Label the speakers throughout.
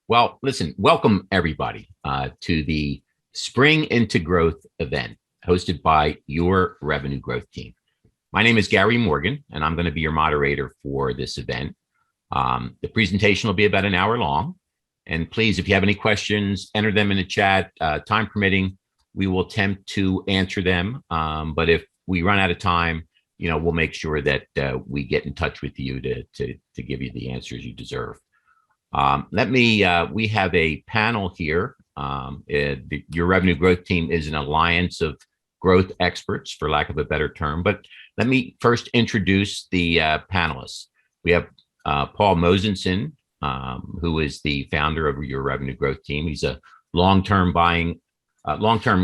Speaker 1: Well, listen, welcome everybody to the Spring into Growth event hosted by your revenue growth team. My name is Gary Morgan, and I'm going to be your moderator for this event. The presentation will be about an hour long. And please, if you have any questions, enter them in the chat. Time permitting, we will attempt to answer them. But if we run out of time, we'll make sure that we get in touch with you to give you the answers you deserve. We have a panel here. Your revenue growth team is an alliance of growth experts, for lack of a better term. But let me first introduce the panelists. We have Paul Mosenson, who is the founder of your revenue growth team. He's a long-term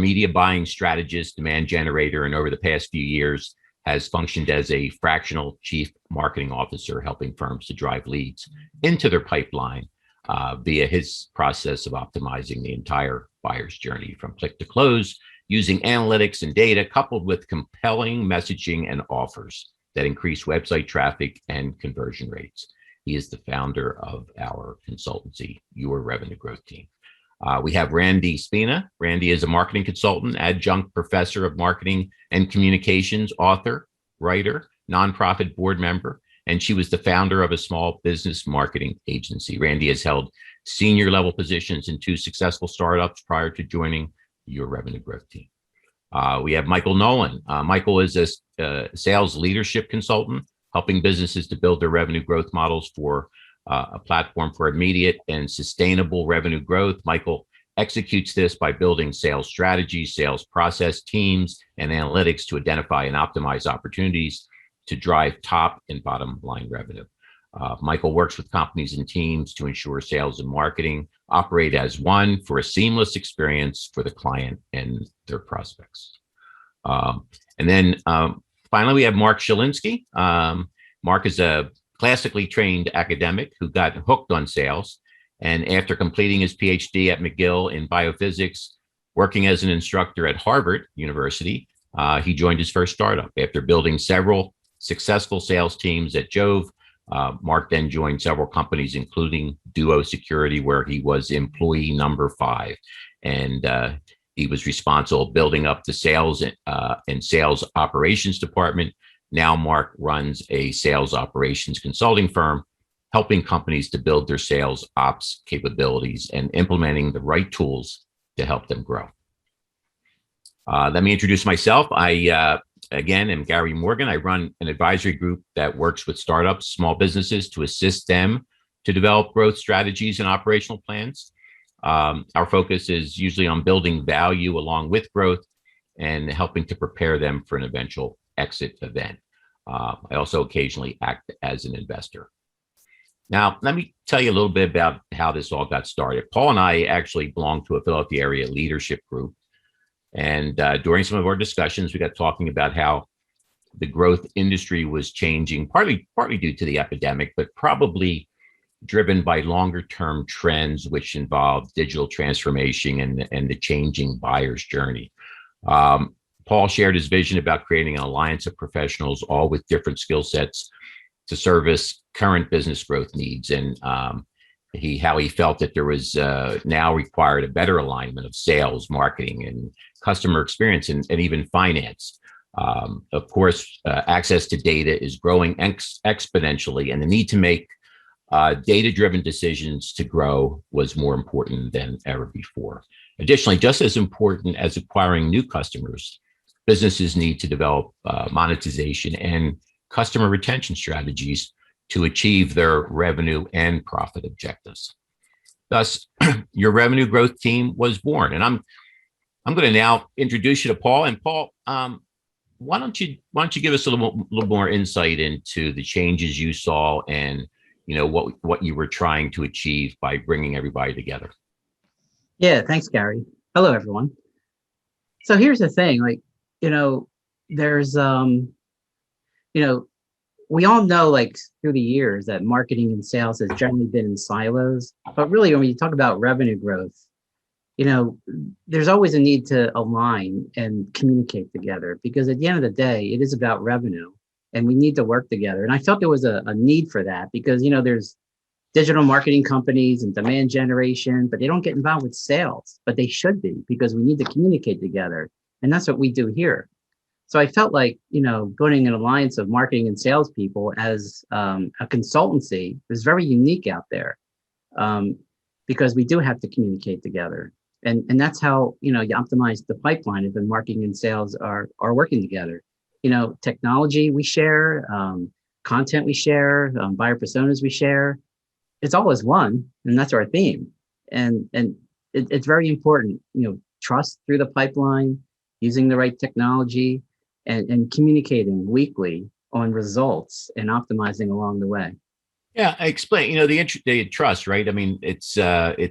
Speaker 1: media buying strategist, demand generator, and over the past few years has functioned as a fractional chief marketing officer, helping firms to drive leads into their pipeline via his process of optimizing the entire buyer's journey from click to close, using analytics and data coupled with compelling messaging and offers that increase website traffic and conversion rates. He is the founder of our consultancy, Your Revenue Growth Team. We have Randy Spina. Randy is a marketing consultant, adjunct professor of marketing and communications, author, writer, nonprofit board member, and she was the founder of a small business marketing agency. Randy has held senior level positions in 2 successful startups prior to joining Your Revenue Growth Team. We have Michael Nolan. Michael is a sales leadership consultant, helping businesses to build their revenue growth models for a platform for immediate and sustainable revenue growth. Michael executes this by building sales strategies, sales process teams, and analytics to identify and optimize opportunities to drive top and bottom line revenue. Michael works with companies and teams to ensure sales and marketing operate as one for a seamless experience for the client and their prospects. Finally, we have Mark Shalinsky. Mark is a classically trained academic who got hooked on sales. And after completing his PhD at McGill in biophysics, working as an instructor at Harvard University, he joined his first startup. After building several successful sales teams at Jove, Mark then joined several companies, including Duo Security, where he was employee number 5. And he was responsible building up the sales and sales operations department. Now Mark runs a sales operations consulting firm, helping companies to build their sales ops capabilities and implementing the right tools to help them grow. Let me introduce myself. I, again, am Gary Morgan. I run an advisory group that works with startups, small businesses to assist them to develop growth strategies and operational plans. Our focus is usually on building value along with growth and helping to prepare them for an eventual exit event. I also occasionally act as an investor. Now, let me tell you a little bit about how this all got started. Paul and I actually belong to a Philadelphia area leadership group. And during some of our discussions, we got talking about how the growth industry was changing, partly due to the epidemic, but probably driven by longer term trends, which involve digital transformation and the changing buyer's journey. Paul shared his vision about creating an alliance of professionals, all with different skill sets to service current business growth needs. And how he felt that there was now required a better alignment of sales, marketing, and customer experience, and even finance. Of course, access to data is growing exponentially, and the need to make data-driven decisions to grow was more important than ever before. Additionally, just as important as acquiring new customers, businesses need to develop monetization and customer retention strategies to achieve their revenue and profit objectives. Thus, your revenue growth team was born. And I'm going to now introduce you to Paul. And Paul, why don't you give us a little more insight into the changes you saw and what you were trying to achieve by bringing everybody together?
Speaker 2: Yeah, thanks, Gary. Hello, everyone. So here's the thing, there's we all know, through the years, that marketing and sales has generally been in silos. But really, when you talk about revenue growth, there's always a need to align and communicate together, because at the end of the day, it is about revenue and we need to work together. And I felt there was a need for that because, there's digital marketing companies and demand generation, but they don't get involved with sales, but they should be because we need to communicate together. And that's what we do here. So I felt like, building an alliance of marketing and salespeople as a consultancy is very unique out there, because we do have to communicate together. And that's how, you optimize the pipeline if the marketing and sales are working together. Technology we share, content we share, buyer personas we share. It's all as one, and that's our theme. And it's very important, trust through the pipeline, using the right technology, and communicating weekly on results and optimizing along the way.
Speaker 1: Yeah, I explain. The trust, right? I mean, it's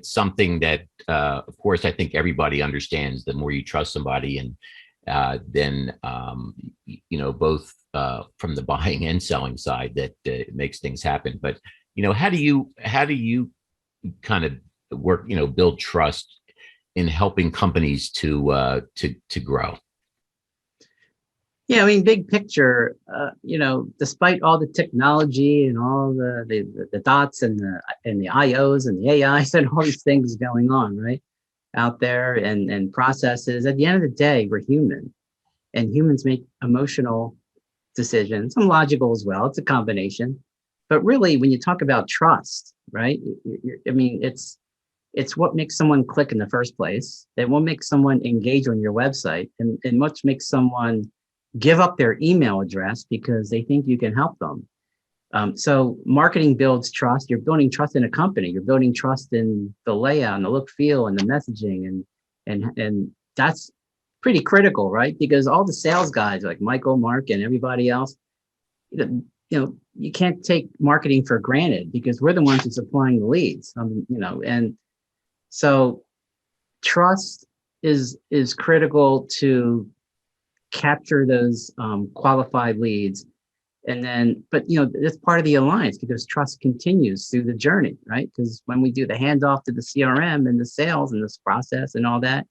Speaker 1: something that, of course, I think everybody understands. The more you trust somebody, and then both from the buying and selling side, that it makes things happen. But how do you kind of work? Build trust in helping companies to grow.
Speaker 2: Yeah, I mean, big picture, despite all the technology and all the dots and the IOs and the AIs and all these things going on, right, out there, and processes, at the end of the day, we're human, and humans make emotional decisions, some logical as well. It's a combination, but really, when you talk about trust, right, I mean, it's what makes someone click in the first place. It what makes someone engage on your website, and what makes someone give up their email address because they think you can help them. So marketing builds trust. You're building trust in a company. You're building trust in the layout and the look, feel, and the messaging, and that's pretty critical, right? Because all the sales guys like Michael, Mark, and everybody else, you can't take marketing for granted because we're the ones who's supplying the leads. And so trust is critical to capture those qualified leads. And then, but that's part of the alliance because trust continues through the journey, right? Because when we do the handoff to the CRM and the sales and this process and all that,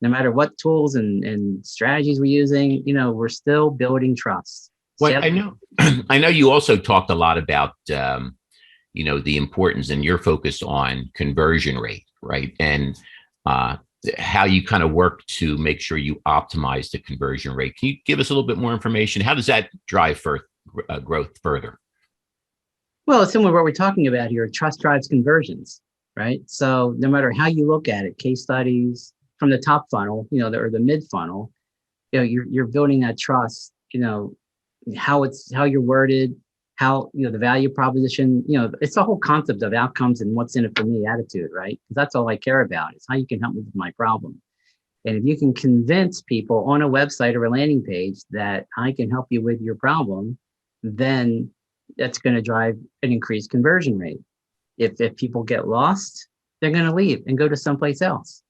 Speaker 2: no matter what tools and strategies we're using, we're still building trust.
Speaker 1: Well, I know you also talked a lot about, the importance, and you're focused on conversion rate, right? And how you kind of work to make sure you optimize the conversion rate. Can you give us a little bit more information? How does that drive growth further?
Speaker 2: Well, it's similar to what we're talking about here. Trust drives conversions, right? So no matter how you look at it, case studies from the top funnel, or the mid funnel, you're building that trust. How you're worded, how the value proposition. It's the whole concept of outcomes and what's in it for me attitude, right? Because that's all I care about is how you can help me with my problem. And if you can convince people on a website or a landing page that I can help you with your problem, then that's going to drive an increased conversion rate. If people get lost, they're going to leave and go to someplace else.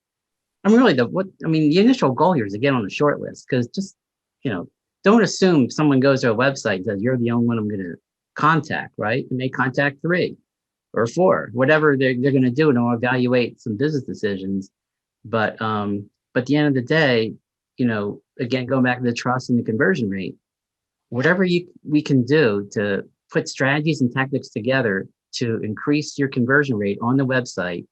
Speaker 2: The initial goal here is to get on the short list, because just, don't assume someone goes to a website and says, you're the only one I'm going to contact, right? You may contact 3 or 4, whatever they're going to do, and they'll evaluate some business decisions. But at the end of the day, again, going back to the trust and the conversion rate, whatever we can do to put strategies and tactics together to increase your conversion rate on the website,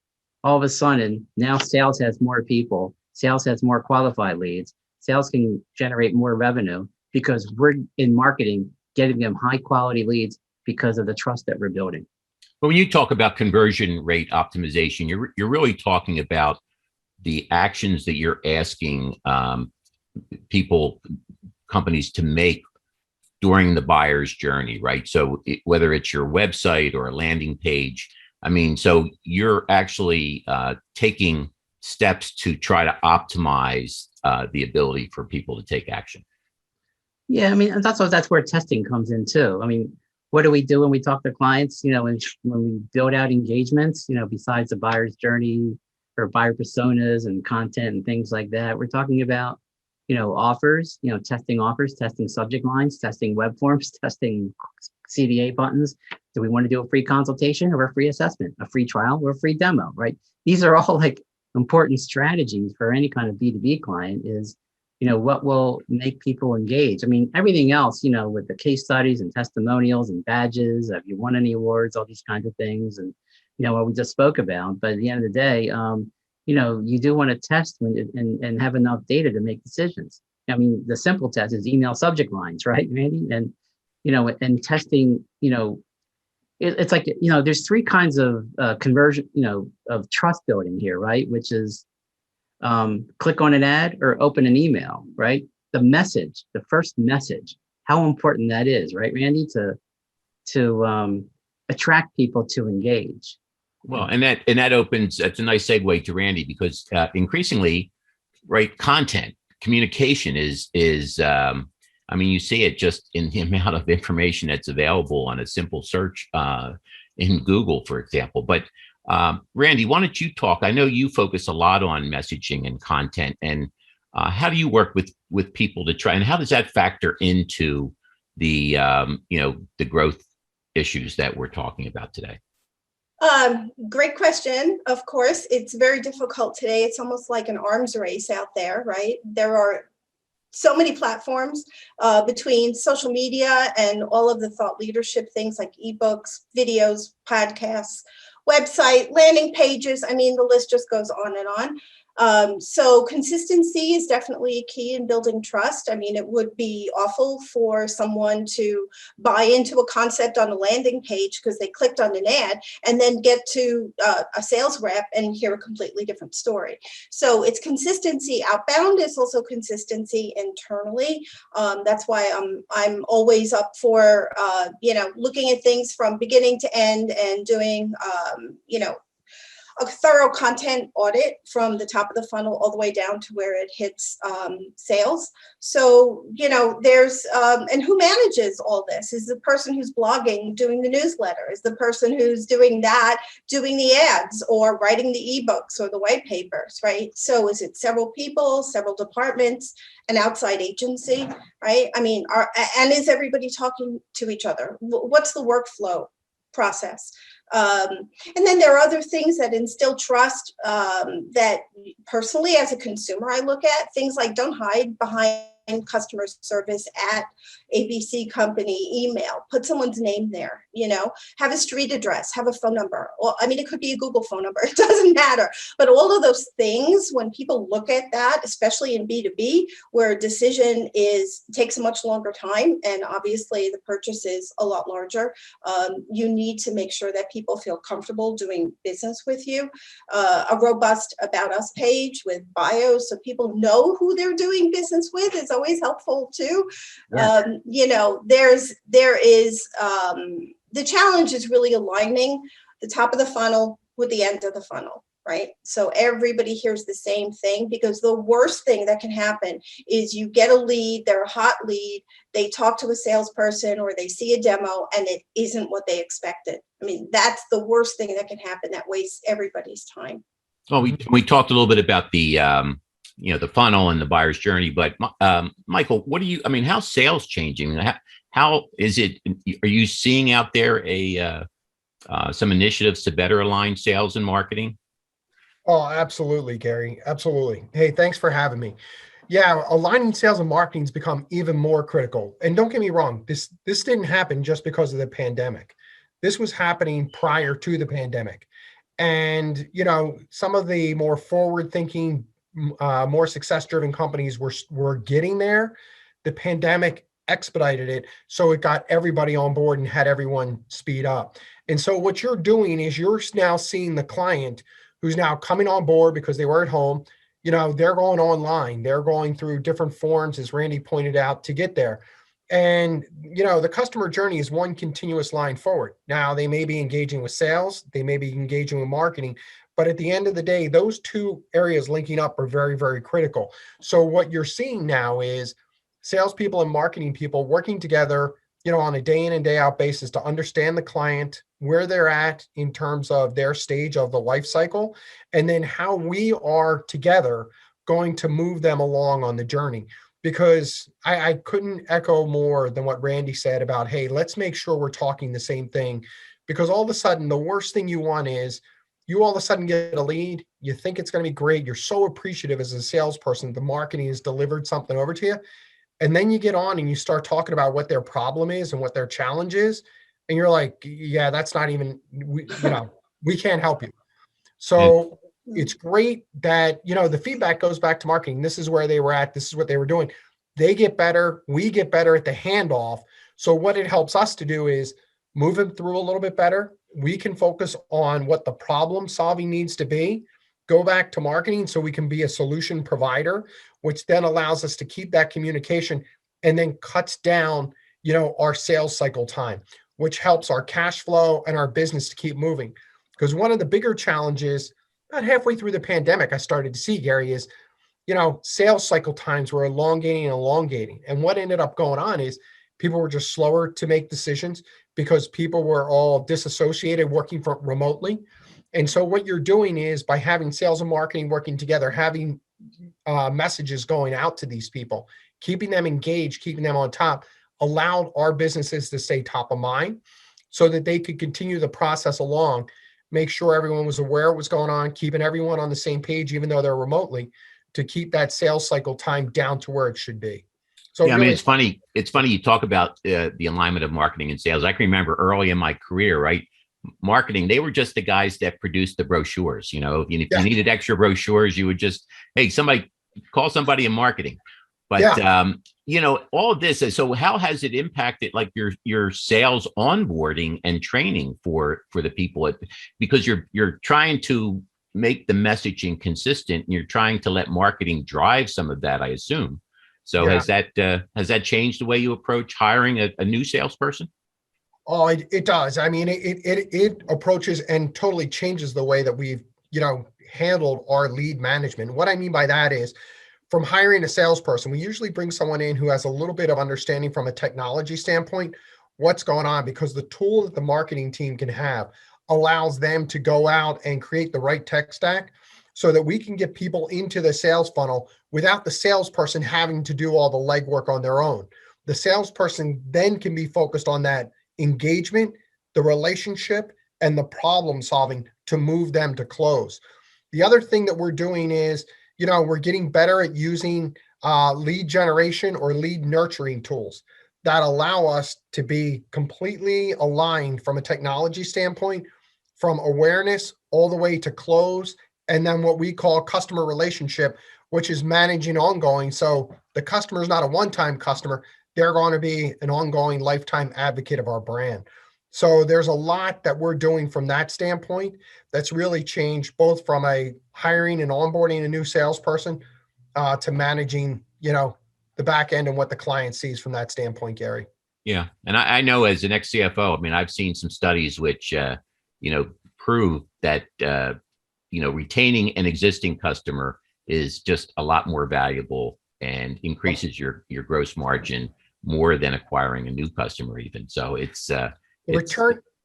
Speaker 2: all of a sudden now sales has more people, sales has more qualified leads, sales can generate more revenue because we're in marketing getting them high quality leads because of the trust that we're building.
Speaker 1: But when you talk about conversion rate optimization, you're really talking about the actions that you're asking companies to make during the buyer's journey, right? So whether it's your website or a landing page, so you're actually taking steps to try to optimize the ability for people to take action.
Speaker 2: Yeah, that's where testing comes in too. What do we do when we talk to clients? When we build out engagements, besides the buyer's journey or buyer personas and content and things like that, we're talking about, offers, testing subject lines, testing web forms, testing CDA buttons. Do we want to do a free consultation or a free assessment, a free trial or a free demo, right? These are all like important strategies for any kind of B2B client is what will make people engage? I mean, everything else, with the case studies and testimonials and badges, have you won any awards, all these kinds of things, and what we just spoke about. But at the end of the day, you do want to test and have enough data to make decisions. I mean, the simple test is email subject lines, right, Randy? And and testing, it's like, there's three kinds of conversion, of trust building here, right? Which is click on an ad or open an email, right? The first message, how important that is, right, Randy, to attract people to engage.
Speaker 1: Well, and that opens, that's a nice segue to Randy, because increasingly, right, content communication is I mean, you see it just in the amount of information that's available on a simple search in Google, for example. But Randy, why don't you talk? I know you focus a lot on messaging and content, and how do you work with people to try, and how does that factor into the the growth issues that we're talking about today?
Speaker 3: Great question. Of course, it's very difficult today. It's almost like an arms race out there, right? There are so many platforms between social media and all of the thought leadership things like ebooks, videos, podcasts, website, landing pages. I mean, the list just goes on and on. So consistency is definitely a key in building trust. I mean, it would be awful for someone to buy into a concept on a landing page because they clicked on an ad and then get to a sales rep and hear a completely different story. So it's consistency outbound. It's also consistency internally. That's why I'm always up for looking at things from beginning to end and doing a thorough content audit from the top of the funnel all the way down to where it hits sales. So, there's, and who manages all this? Is the person who's blogging doing the newsletter? Is the person who's doing that doing the ads or writing the ebooks or the white papers, right? So is it several people, several departments, an outside agency, right? I mean, and is everybody talking to each other? What's the workflow process? And then there are other things that instill trust that personally as a consumer I look at, things like don't hide behind customer service at ABC company email, put someone's name there, have a street address, have a phone number. Well, I mean, it could be a Google phone number, it doesn't matter. But all of those things, when people look at that, especially in B2B, where a decision takes a much longer time, and obviously the purchase is a lot larger, you need to make sure that people feel comfortable doing business with you. A robust About Us page with bios so people know who they're doing business with is always helpful too. Yeah. There is the challenge is really aligning the top of the funnel with the end of the funnel, right? So everybody hears the same thing, because the worst thing that can happen is you get a lead, they're a hot lead, they talk to a salesperson or they see a demo and it isn't what they expected. I mean, that's the worst thing that can happen. That wastes everybody's time.
Speaker 1: Well, we talked a little bit about the the funnel and the buyer's journey, but Michael, how's sales changing? How is it? Are you seeing out there some initiatives to better align sales and marketing?
Speaker 4: Oh, absolutely, Gary. Absolutely. Hey, thanks for having me. Yeah, aligning sales and marketing has become even more critical. And don't get me wrong, this didn't happen just because of the pandemic. This was happening prior to the pandemic. And, some of the more forward-thinking, more success-driven companies were getting there. The pandemic expedited it, so it got everybody on board and had everyone speed up. And so what you're doing is you're now seeing the client who's now coming on board because they were at home. They're going online. They're going through different forms, as Randy pointed out, to get there. And, the customer journey is one continuous line forward. Now, they may be engaging with sales, they may be engaging with marketing, but at the end of the day, those two areas linking up are very, very critical. So what you're seeing now is salespeople and marketing people working together, on a day in and day out basis to understand the client, where they're at in terms of their stage of the life cycle, and then how we are together going to move them along on the journey. Because I couldn't echo more than what Randy said about, hey, let's make sure we're talking the same thing. Because all of a sudden, the worst thing you want is you all of a sudden get a lead, you think it's going to be great. You're so appreciative as a salesperson, the marketing has delivered something over to you. And then you get on and you start talking about what their problem is and what their challenge is. And you're like, yeah, that's not even, we can't help you.
Speaker 1: Yeah.
Speaker 4: So it's great that, the feedback goes back to marketing. This is where they were at. This is what they were doing. They get better. We get better at the handoff. So what it helps us to do is move them through a little bit better. We can focus on what the problem solving needs to be, go back to marketing so we can be a solution provider, which then allows us to keep that communication and then cuts down, our sales cycle time, which helps our cash flow and our business to keep moving. Because one of the bigger challenges, about halfway through the pandemic, I started to see, Gary, is, sales cycle times were elongating and elongating. And what ended up going on is people were just slower to make decisions because people were all disassociated, working from remotely. And so what you're doing is by having sales and marketing working together, having messages going out to these people, keeping them engaged, keeping them on top, allowed our businesses to stay top of mind so that they could continue the process along, make sure everyone was aware of what's going on, keeping everyone on the same page, even though they're remotely, to keep that sales cycle time down to where it should be. So
Speaker 1: Yeah, I mean,
Speaker 4: really,
Speaker 1: it's funny. It's funny you talk about the alignment of marketing and sales. I can remember early in my career, right? Marketing, they were just the guys that produced the brochures. If you
Speaker 4: Yeah.
Speaker 1: needed extra brochures, you would just, hey, somebody call somebody in marketing. But
Speaker 4: Yeah.
Speaker 1: all of this. So how has it impacted like your sales onboarding and training for the people? Because you're trying to make the messaging consistent, and you're trying to let marketing drive some of that, I assume. So
Speaker 4: Yeah.
Speaker 1: has that changed the way you approach hiring a new salesperson?
Speaker 4: Oh, it does. I mean, it approaches and totally changes the way that we've, handled our lead management. What I mean by that is, from hiring a salesperson, we usually bring someone in who has a little bit of understanding from a technology standpoint, what's going on, because the tool that the marketing team can have allows them to go out and create the right tech stack so that we can get people into the sales funnel without the salesperson having to do all the legwork on their own. The salesperson then can be focused on that engagement, the relationship, and the problem solving to move them to close. The other thing that we're doing is, we're getting better at using lead generation or lead nurturing tools that allow us to be completely aligned from a technology standpoint, from awareness all the way to close, and then what we call customer relationship, which is managing ongoing. So the customer is not a one-time customer. They're going to be an ongoing lifetime advocate of our brand. So there's a lot that we're doing from that standpoint that's really changed, both from a hiring and onboarding a new salesperson to managing, the back end and what the client sees from that standpoint, Gary.
Speaker 1: Yeah, and I know as an ex CFO, I mean, I've seen some studies which prove that retaining an existing customer is just a lot more valuable and increases your gross margin more than acquiring a new customer even. So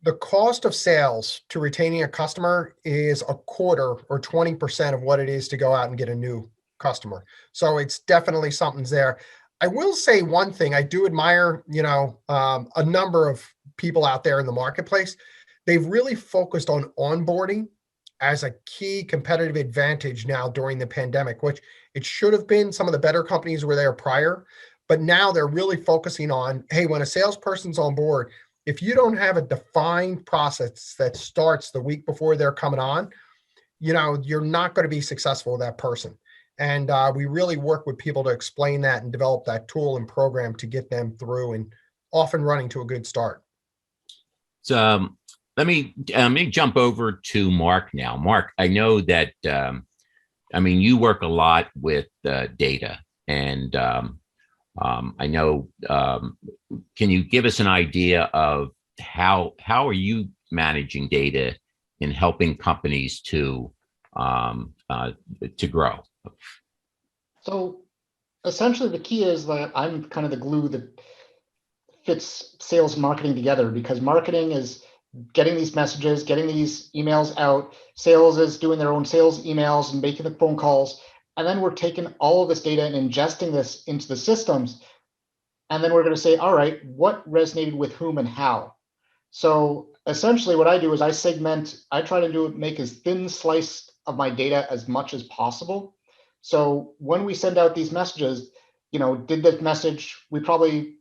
Speaker 4: The cost of sales to retaining a customer is a quarter or 20% of what it is to go out and get a new customer. So it's definitely something's there. I will say one thing, I do admire, a number of people out there in the marketplace. They've really focused on onboarding as a key competitive advantage now during the pandemic, which it should have been. Some of the better companies were there prior, but now they're really focusing on, hey, when a salesperson's on board, if you don't have a defined process that starts the week before they're coming on, you're not going to be successful with that person. And we really work with people to explain that and develop that tool and program to get them through and off and running to a good start.
Speaker 1: So let me jump over to Mark now. Mark, I know that you work a lot with data, and I know. Can you give us an idea of how are you managing data in helping companies to grow?
Speaker 5: So essentially, the key is that I'm kind of the glue that fits sales and marketing together, because marketing is getting these messages, getting these emails out. Sales is doing their own sales emails and making the phone calls. And then we're taking all of this data and ingesting this into the systems. And then we're going to say, all right, what resonated with whom and how? So essentially what I do is I try to make as thin slice of my data as much as possible. So when we send out these messages, did this message, we probably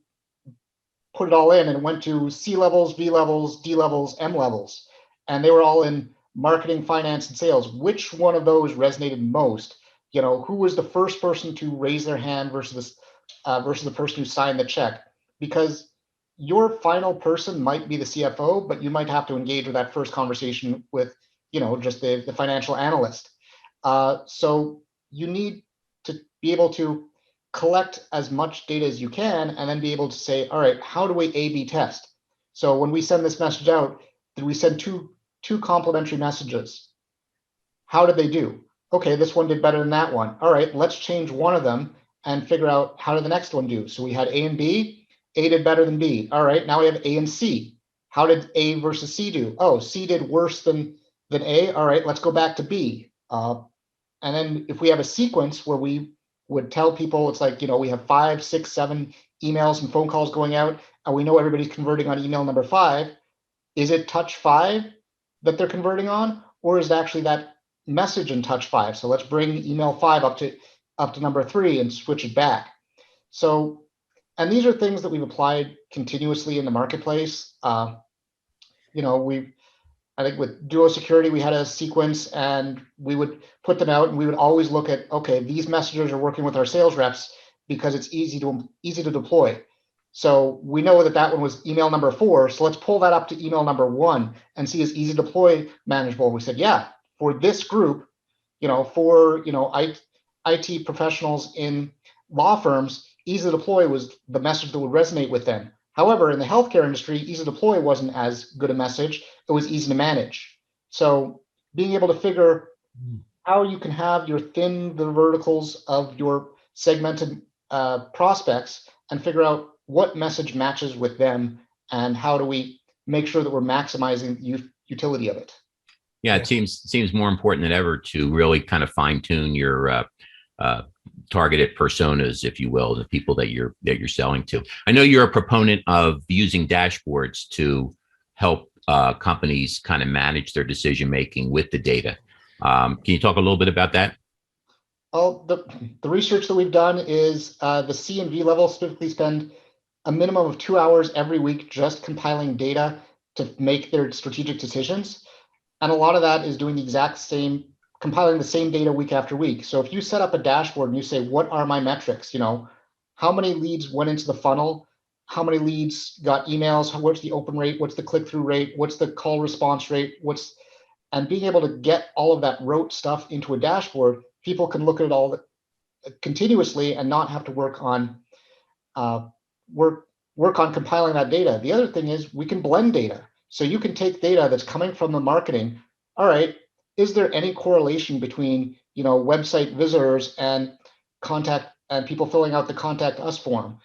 Speaker 5: put it all in and it went to C levels, B levels, D levels, M levels, and they were all in marketing, finance, and sales. Which one of those resonated most? Who was the first person to raise their hand versus the person who signed the check? Because your final person might be the CFO, but you might have to engage with that first conversation with, just the financial analyst. So you need to be able to collect as much data as you can and then be able to say, all right, how do we A/B test? So when we send this message out, did we send two complementary messages? How did they do? Okay, this one did better than that one. All right, let's change one of them and figure out how did the next one do. So we had A and B. A did better than B. All right, now we have A and C. How did A versus C do? Oh, C did worse than A. All right, let's go back to B. And then if we have a sequence where we would tell people, it's like, we have 5, 6, 7 emails and phone calls going out, and we know everybody's converting on email number 5. Is it touch 5 that they're converting on, or is it actually that message in touch 5? So let's bring email 5 up to number 3 and switch it back. So, and these are things that we've applied continuously in the marketplace. I think with Duo Security, we had a sequence and we would put them out and we would always look at, okay, these messengers are working with our sales reps because it's easy to deploy. So we know that one was email number 4. So let's pull that up to email number 1 and see is easy to deploy manageable. We said, yeah, for this group, for IT professionals in law firms, easy to deploy was the message that would resonate with them. However, in the healthcare industry, easy to deploy wasn't as good a message. It was easy to manage. So being able to figure how you can have the verticals of your segmented prospects and figure out what message matches with them and how do we make sure that we're maximizing the utility of it.
Speaker 1: Yeah, it seems more important than ever to really kind of fine tune your targeted personas, if you will, the people that you're selling to. I know you're a proponent of using dashboards to help companies kind of manage their decision making with the data. Can you talk a little bit about that?
Speaker 5: Oh, the research that we've done is the C and V level typically spend a minimum of 2 hours every week just compiling data to make their strategic decisions. And a lot of that is doing the exact same, compiling the same data week after week. So if you set up a dashboard and you say, what are my metrics? How many leads went into the funnel? How many leads got emails? What's the open rate? What's the click-through rate? What's the call response rate? And being able to get all of that rote stuff into a dashboard, people can look at it all continuously and not have to work on compiling that data. The other thing is we can blend data. So you can take data that's coming from the marketing. All right, is there any correlation between website visitors and contact and people filling out the contact us form?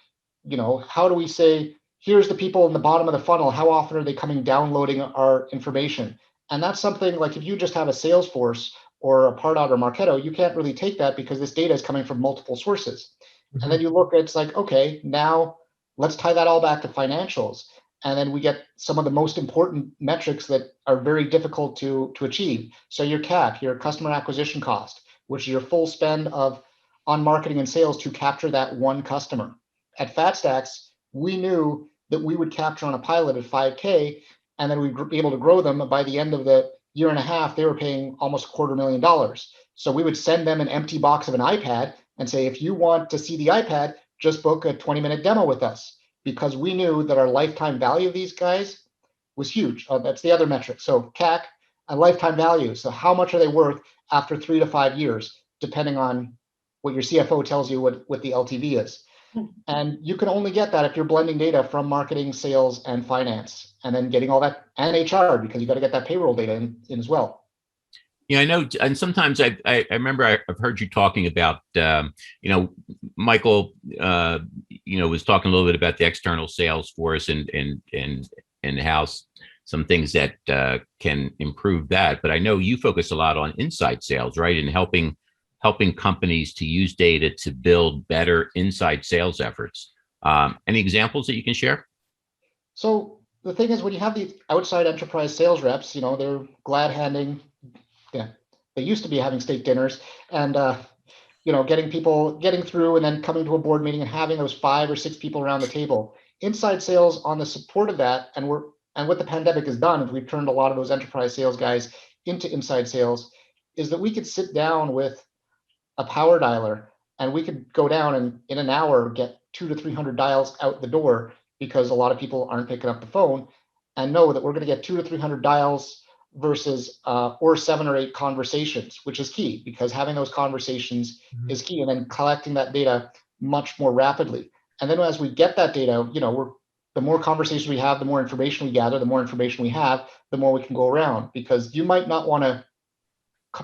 Speaker 5: How do we say here's the people in the bottom of the funnel? How often are they coming downloading our information? And that's something like if you just have a Salesforce or a Pardot or Marketo, you can't really take that because this data is coming from multiple sources. Mm-hmm. And then you look, it's like, okay, now let's tie that all back to financials. And then we get some of the most important metrics that are very difficult to achieve. So your CAC, your customer acquisition cost, which is your full spend on marketing and sales to capture that one customer. At FatStacks, we knew that we would capture on a pilot at $5K, and then we'd be able to grow them. By the end of the year and a half, they were paying almost $250,000. So we would send them an empty box of an iPad and say, if you want to see the iPad, just book a 20-minute demo with us. Because we knew that our lifetime value of these guys was huge. That's the other metric. So CAC and lifetime value. So how much are they worth after 3 to 5 years, depending on what your CFO tells you what the LTV is. And you can only get that if you're blending data from marketing, sales, and finance, and then getting all that, and HR, because you got to get that payroll data in as well.
Speaker 1: Yeah, I know. And sometimes I remember I've heard you talking about, Michael, was talking a little bit about the external sales force and how some things that can improve that. But I know you focus a lot on inside sales, right? And helping companies to use data to build better inside sales efforts. Any examples that you can share?
Speaker 5: So the thing is, when you have the outside enterprise sales reps, they're glad handing, yeah, they used to be having steak dinners and, getting through and then coming to a board meeting and having those 5 or 6 people around the table. Inside sales on the support of that, and what the pandemic has done is we've turned a lot of those enterprise sales guys into inside sales, is that we could sit down with a power dialer and we could go down and in an hour get 200 to 300 dials out the door because a lot of people aren't picking up the phone, and know that we're going to get 200 to 300 dials versus or 7 or 8 conversations, which is key because having those conversations is key, and then collecting that data much more rapidly. And then as we get that data, the more conversations we have, the more information we gather, the more information we have, the more we can go around, because you might not want to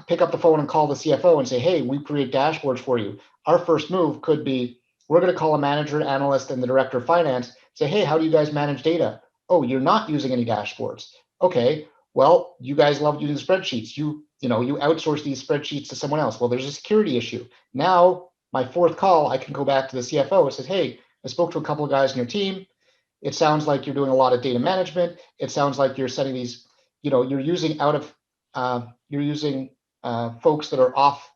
Speaker 5: pick up the phone and call the CFO and say, hey, we create dashboards for you. Our first move could be, we're going to call a manager, analyst, and the director of finance, say, hey, how do you guys manage data? Oh, you're not using any dashboards. Okay, well, you guys love using spreadsheets. You outsource these spreadsheets to someone else. Well, there's a security issue. Now, my fourth call, I can go back to the CFO and say, hey, I spoke to a couple of guys in your team. It sounds like you're doing a lot of data management. It sounds like you're setting these, you're using folks that are off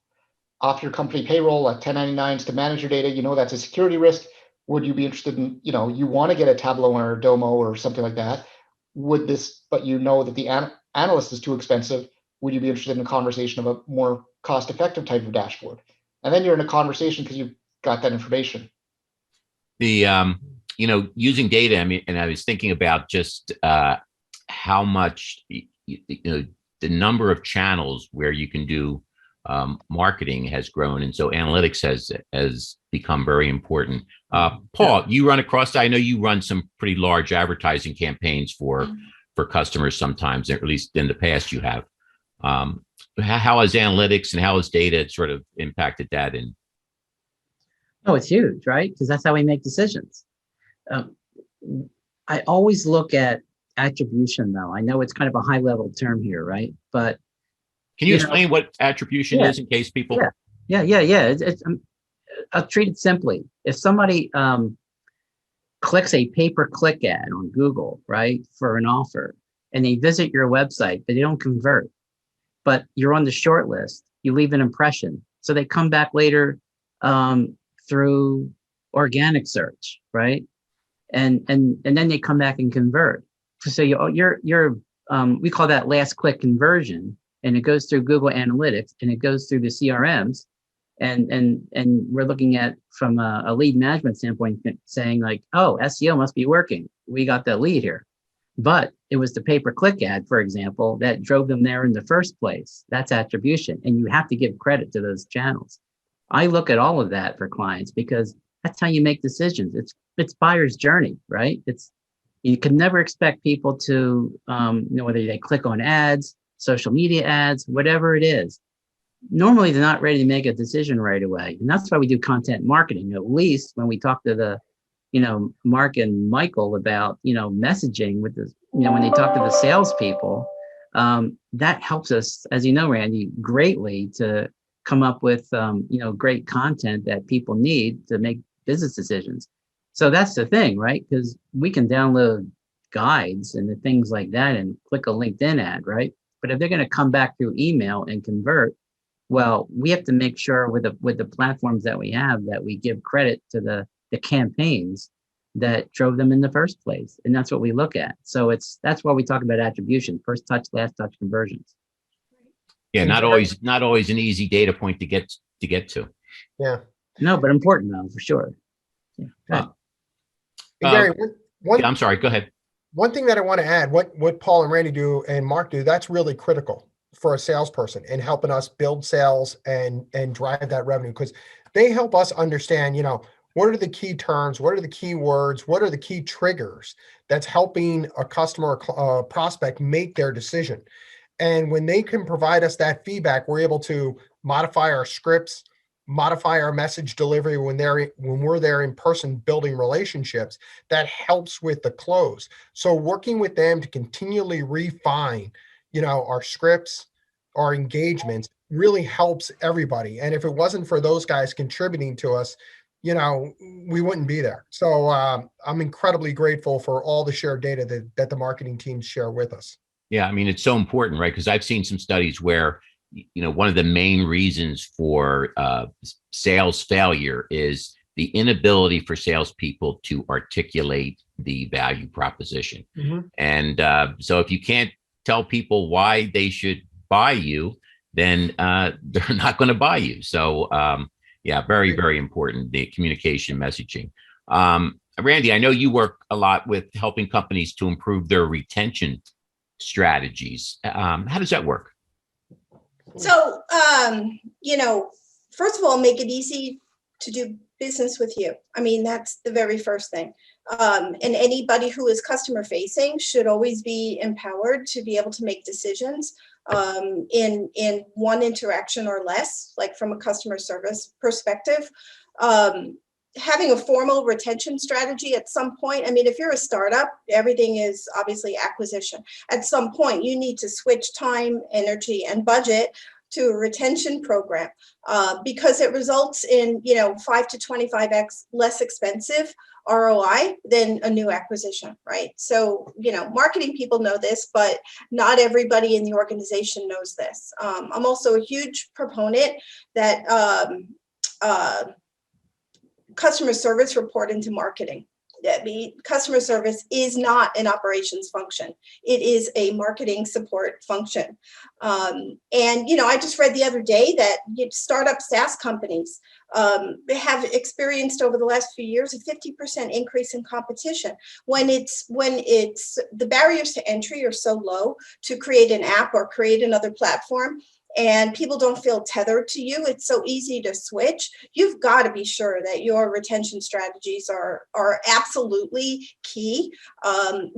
Speaker 5: your company payroll, like 1099s, to manage your data. That's a security risk. Would you be interested in, you want to get a Tableau or a Domo or something like that? But that the analyst is too expensive. Would you be interested in a conversation of a more cost-effective type of dashboard? And then you're in a conversation because you've got that information.
Speaker 1: The using data. I mean, and I was thinking about just how much the number of channels where you can do marketing has grown, and so analytics has become very important. Paul, you run across. I know you run some pretty large advertising campaigns for customers sometimes, or at least in the past you have. How has analytics and how has data sort of impacted that?
Speaker 2: Oh, it's huge, right? Because that's how we make decisions. I always look at attribution, though. I know it's kind of a high level term here, right? But
Speaker 1: can you explain what attribution is in case people?
Speaker 2: Yeah. I'll treat it simply. If somebody clicks a pay-per-click ad on Google, right, for an offer, and they visit your website, but they don't convert, but you're on the short list, you leave an impression. So they come back later through organic search, right? And then they come back and convert. So you're we call that last click conversion, and it goes through Google Analytics and it goes through the CRMs, and we're looking at from a lead management standpoint, saying like, oh, SEO must be working. We got that lead here, but it was the pay-per-click ad, for example, that drove them there in the first place. That's attribution, and you have to give credit to those channels. I look at all of that for clients because that's how you make decisions. It's buyer's journey, right? You can never expect people to, whether they click on ads, social media ads, whatever it is. Normally, they're not ready to make a decision right away. And that's why we do content marketing. At least when we talk to the, Mark and Michael about, messaging with this, when they talk to the salespeople, that helps us, as you know, Randy, greatly to come up with, great content that people need to make business decisions. So that's the thing, right? Because we can download guides and the things like that and click a LinkedIn ad, right? But if they're going to come back through email and convert, well, we have to make sure with the platforms that we have that we give credit to the campaigns that drove them in the first place, and that's what we look at. So that's why we talk about attribution: first touch, last touch conversions.
Speaker 1: Yeah, not always an easy data point to get to.
Speaker 4: Yeah.
Speaker 2: No, but important though, for sure. Yeah.
Speaker 4: Gary,
Speaker 1: I'm sorry. Go ahead.
Speaker 4: One thing that I want to add, what Paul and Randy do and Mark do, that's really critical for a salesperson and helping us build sales and drive that revenue, because they help us understand, what are the key terms, what are the key words, what are the key triggers that's helping a customer or prospect make their decision. And when they can provide us that feedback, we're able to modify our scripts, modify our message delivery when we're there in person building relationships. That helps with the close. So working with them to continually refine, our scripts, our engagements really helps everybody. And if it wasn't for those guys contributing to us, we wouldn't be there. So I'm incredibly grateful for all the shared data that the marketing teams share with us.
Speaker 1: Yeah, I mean, it's so important, right? Because I've seen some studies where, one of the main reasons for sales failure is the inability for salespeople to articulate the value proposition.
Speaker 4: Mhm.
Speaker 1: And so if you can't tell people why they should buy you, then they're not going to buy you. So yeah, very, very important, the communication messaging. Randy, I know you work a lot with helping companies to improve their retention strategies. How does that work?
Speaker 3: So, first of all, make it easy to do business with you. I mean, that's the very first thing. And anybody who is customer facing should always be empowered to be able to make decisions in one interaction or less, like from a customer service perspective. Having a formal retention strategy at some point. I mean, if you're a startup, everything is obviously acquisition. At some point, you need to switch time, energy, and budget to a retention program because it results in 5 to 25x less expensive ROI than a new acquisition, right? So, marketing people know this, but not everybody in the organization knows this. I'm also a huge proponent that customer service report into marketing. I mean, customer service is not an operations function. It is a marketing support function. And, I just read the other day that startup SaaS companies have experienced over the last few years a 50% increase in competition when the barriers to entry are so low to create an app or create another platform. And people don't feel tethered to you. It's so easy to switch. You've got to be sure that your retention strategies are absolutely key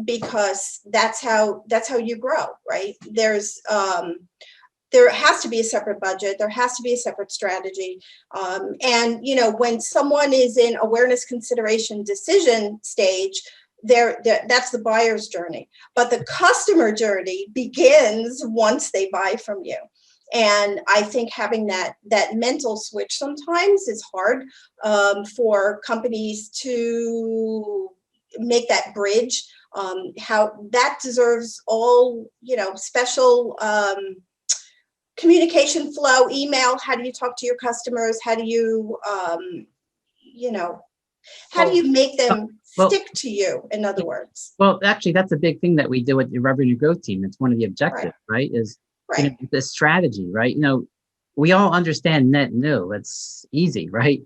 Speaker 3: because that's how you grow, right? There has to be a separate budget. There has to be a separate strategy. And when someone is in awareness, consideration, decision stage, that's the buyer's journey. But the customer journey begins once they buy from you. And I think having that mental switch sometimes is hard for companies to make that bridge. How that deserves all special communication flow, email. How do you talk to your customers? How do you how do you make them stick to you? In other words.
Speaker 2: Well, actually, that's a big thing that we do with the revenue growth team. It's one of the objectives, right? Is the strategy, right? We all understand net new. It's easy, right?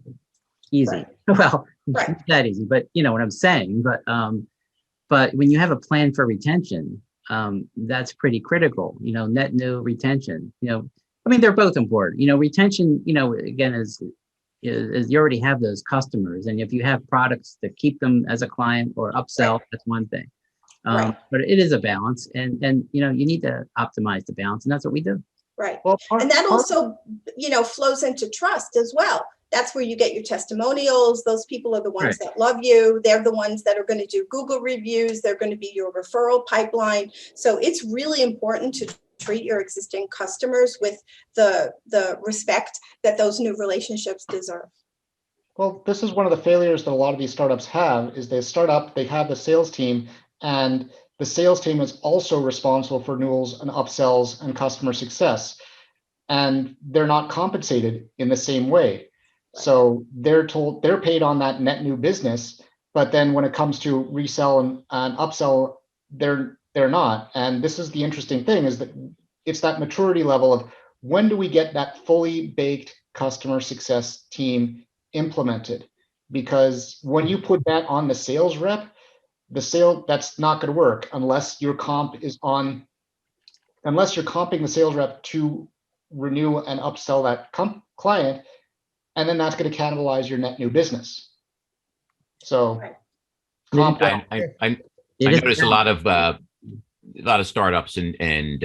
Speaker 2: Easy.
Speaker 3: Right.
Speaker 2: Well,
Speaker 3: Right.
Speaker 2: it's not that easy, but you know what I'm saying. But when you have a plan for retention, that's pretty critical. Net new retention. I mean, they're both important. Retention. Again, is you already have those customers, and if you have products to keep them as a client or upsell, that's one thing. But it is a balance, and you need to optimize the balance, and that's what we do.
Speaker 3: Right.
Speaker 5: Well,
Speaker 3: And that also, flows into trust as well. That's where you get your testimonials. Those people are the ones that love you. They're the ones that are going to do Google reviews. They're going to be your referral pipeline. So it's really important to treat your existing customers with the respect that those new relationships deserve.
Speaker 5: Well, this is one of the failures that a lot of these startups have is they start up, they have the sales team, and the sales team is also responsible for renewals and upsells and customer success. And they're not compensated in the same way. So they're paid on that net new business, but then when it comes to resell and upsell, they're not. And this is the interesting thing is that it's that maturity level of when do we get that fully baked customer success team implemented? Because when you put that on the sales rep, that's not going to work unless you're comping the sales rep to renew and upsell that client, and then that's going to cannibalize your net new business. So,
Speaker 1: I notice a lot of startups and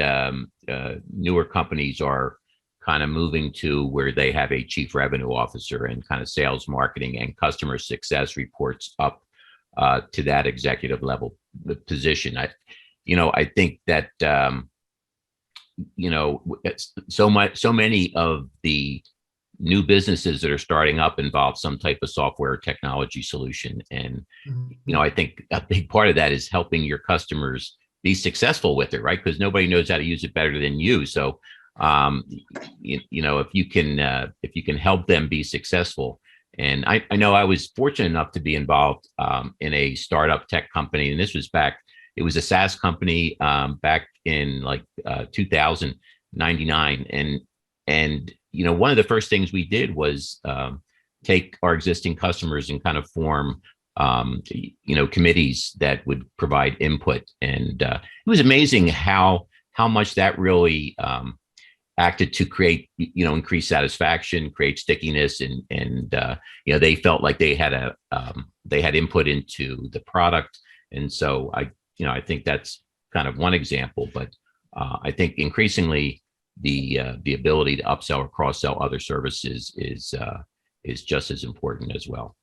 Speaker 1: newer companies are kind of moving to where they have a chief revenue officer and kind of sales, marketing, and customer success reports up to that executive level position. I think that so many of the new businesses that are starting up involve some type of software or technology solution. And, I think a big part of that is helping your customers be successful with it, right? Because nobody knows how to use it better than you. So, if you can help them be successful. And I know I was fortunate enough to be involved in a startup tech company, and this was it was a SaaS company back in like 2099, and one of the first things we did was take our existing customers and kind of form committees that would provide input, and it was amazing how much that really acted to create increased satisfaction, create stickiness, and they felt like they had input into the product. And so I think that's kind of one example, but I think increasingly the ability to upsell or cross sell other services is just as important as well.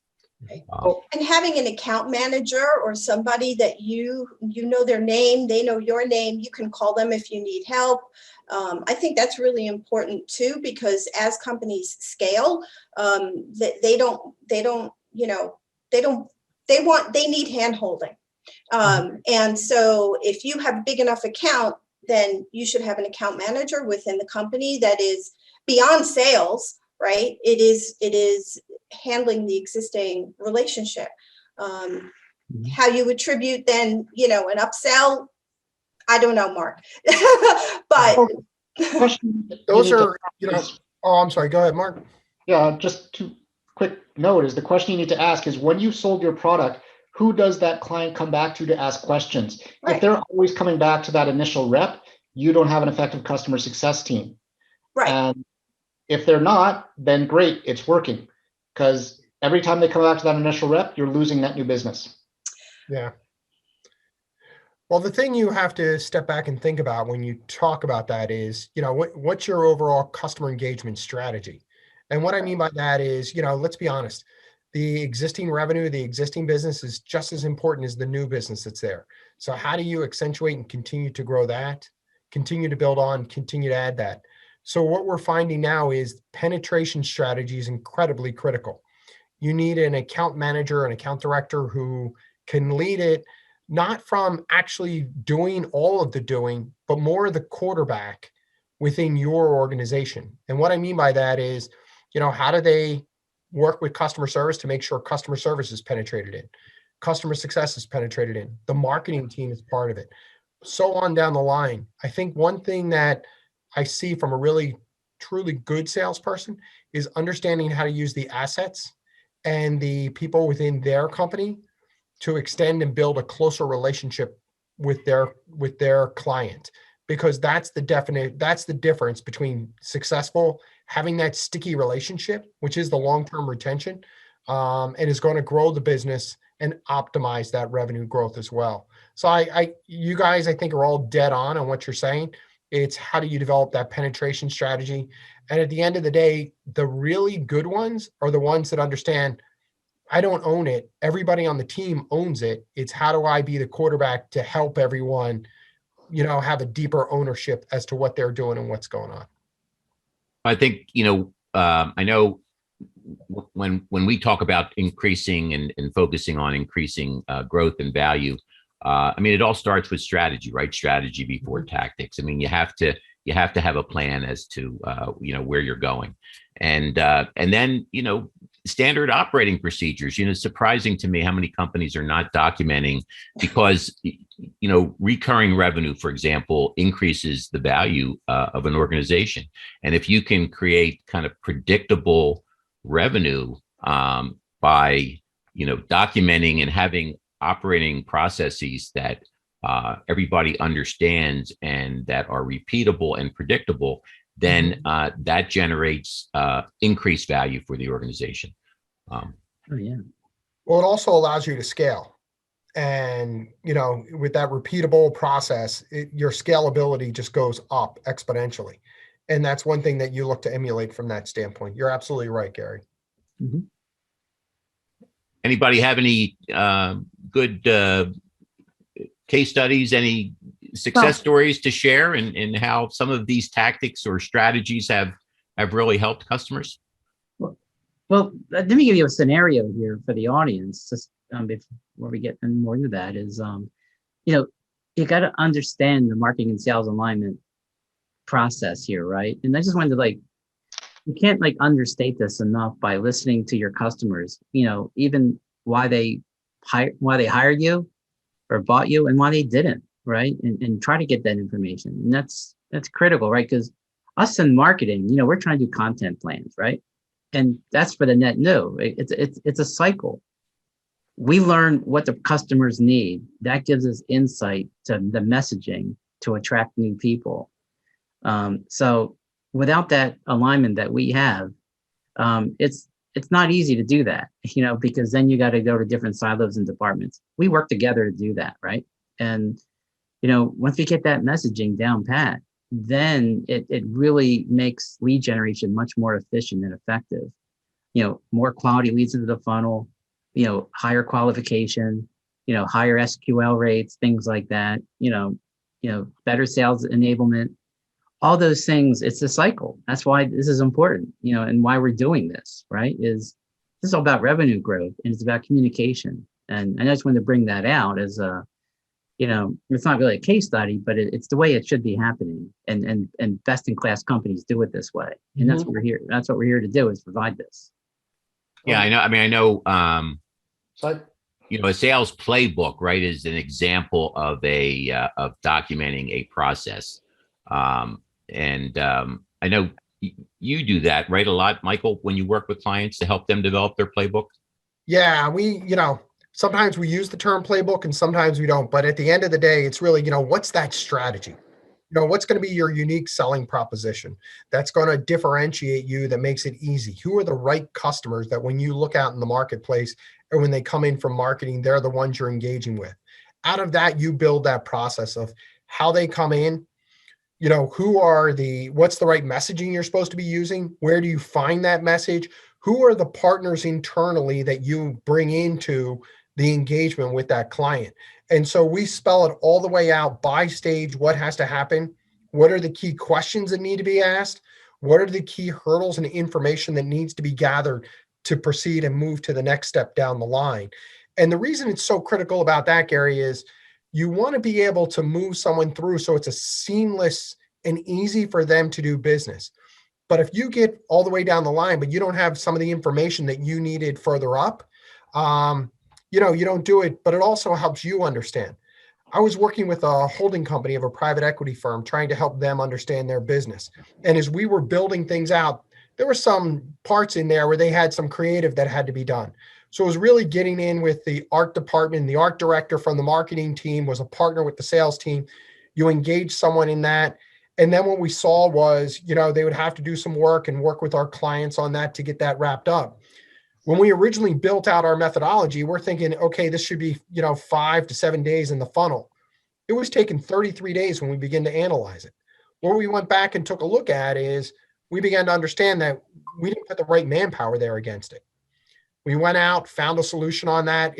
Speaker 3: And having an account manager or somebody that you know their name, they know your name, you can call them if you need help. I think that's really important too, because as companies scale, they need hand holding. And so if you have a big enough account, then you should have an account manager within the company that is beyond sales, right? It is handling the existing relationship. How you attribute then, an upsell, I don't know, Mark. But
Speaker 4: those are, oh, I'm sorry. Go ahead, Mark.
Speaker 5: Yeah, just to quick note is the question you need to ask is, when you sold your product, who does that client come back to ask questions?
Speaker 3: Right.
Speaker 5: If they're always coming back to that initial rep, you don't have an effective customer success team.
Speaker 3: Right.
Speaker 5: And if they're not, then great, it's working. Because every time they come back to that initial rep, you're losing that new business.
Speaker 4: Yeah. Well, the thing you have to step back and think about when you talk about that is, what's your overall customer engagement strategy? And what I mean by that is, let's be honest, the existing revenue, the existing business is just as important as the new business that's there. So how do you accentuate and continue to grow that, continue to build on, continue to add that? So what we're finding now is penetration strategy is incredibly critical. You need an account manager, an account director who can lead it, not from actually doing all of the doing, but more the quarterback within your organization. And what I mean by that is, how do they work with customer service to make sure customer service is penetrated in, customer success is penetrated in, the marketing team is part of it, so on down the line. I think one thing that I see from a really truly good salesperson is understanding how to use the assets and the people within their company to extend and build a closer relationship with their client, because that's the difference between successful, having that sticky relationship, which is the long-term retention, and is going to grow the business and optimize that revenue growth as well. So you guys, I think, are all dead on what you're saying. It's how do you develop that penetration strategy? And at the end of the day, the really good ones are the ones that understand, I don't own it. Everybody on the team owns it. It's how do I be the quarterback to help everyone, have a deeper ownership as to what they're doing and what's going on.
Speaker 1: I think, I know when we talk about increasing and focusing on increasing growth and value, it all starts with strategy, right? Strategy before tactics. You have to have a plan as to, where you're going. And then, standard operating procedures. It's surprising to me how many companies are not documenting, because, recurring revenue, for example, increases the value of an organization. And if you can create kind of predictable revenue by, documenting and having operating processes that everybody understands and that are repeatable and predictable, then that generates increased value for the organization.
Speaker 2: Oh, yeah.
Speaker 4: Well, it also allows you to scale. And, with that repeatable process, your scalability just goes up exponentially. And that's one thing that you look to emulate from that standpoint. You're absolutely right, Gary.
Speaker 2: Mm-hmm.
Speaker 1: Anybody have any good case studies, any success stories to share, and how some of these tactics or strategies have really helped customers?
Speaker 2: Well, let me give you a scenario here for the audience, just before we get any more into that is, you know, you got to understand the marketing and sales alignment process here, right? And I just wanted to you can't understate this enough by listening to your customers, even why they hired you or bought you and why they didn't, right? And try to get that information. And that's critical, right? Because us in marketing, we're trying to do content plans, right? And that's for the net new. It's a cycle. We learn what the customers need. That gives us insight to the messaging to attract new people. So without that alignment that we have, it's not easy to do that, because then you got to go to different silos and departments. We work together to do that, right? And once we get that messaging down pat, then it really makes lead generation much more efficient and effective. More quality leads into the funnel, higher qualification, higher SQL rates, things like that, better sales enablement, all those things. It's a cycle. That's why this is important, and why we're doing this, right? This is all about revenue growth, and it's about communication. And I just wanted to bring that out as it's not really a case study, but it's the way it should be happening. And best in class companies do it this way. And that's what we're here. That's what we're here to do, is provide this.
Speaker 1: Yeah, I know. I mean, I know,
Speaker 5: So
Speaker 1: a sales playbook, right, is an example of of documenting a process. I know you do that, right, a lot, Michael, when you work with clients to help them develop their playbook.
Speaker 4: Yeah, sometimes we use the term playbook and sometimes we don't. But at the end of the day, it's really, what's that strategy? What's going to be your unique selling proposition that's going to differentiate you, that makes it easy? Who are the right customers that when you look out in the marketplace or when they come in from marketing, they're the ones you're engaging with? Out of that, you build that process of how they come in, what's the right messaging you're supposed to be using? Where do you find that message? Who are the partners internally that you bring into the engagement with that client? And so we spell it all the way out by stage, what has to happen, what are the key questions that need to be asked, what are the key hurdles and information that needs to be gathered to proceed and move to the next step down the line. And the reason it's so critical about that, Gary, is you want to be able to move someone through so it's a seamless and easy for them to do business. But if you get all the way down the line, but you don't have some of the information that you needed further up, you don't do it, but it also helps you understand. I was working with a holding company of a private equity firm, trying to help them understand their business. And as we were building things out, there were some parts in there where they had some creative that had to be done. So it was really getting in with the art department. The art director from the marketing team was a partner with the sales team. You engage someone in that. And then what we saw was, they would have to do some work and work with our clients on that to get that wrapped up. When we originally built out our methodology, we're thinking, okay, this should be, 5 to 7 days in the funnel. It was taking 33 days when we began to analyze it. What we went back and took a look at is we began to understand that we didn't put the right manpower there against it. We went out, found a solution on that.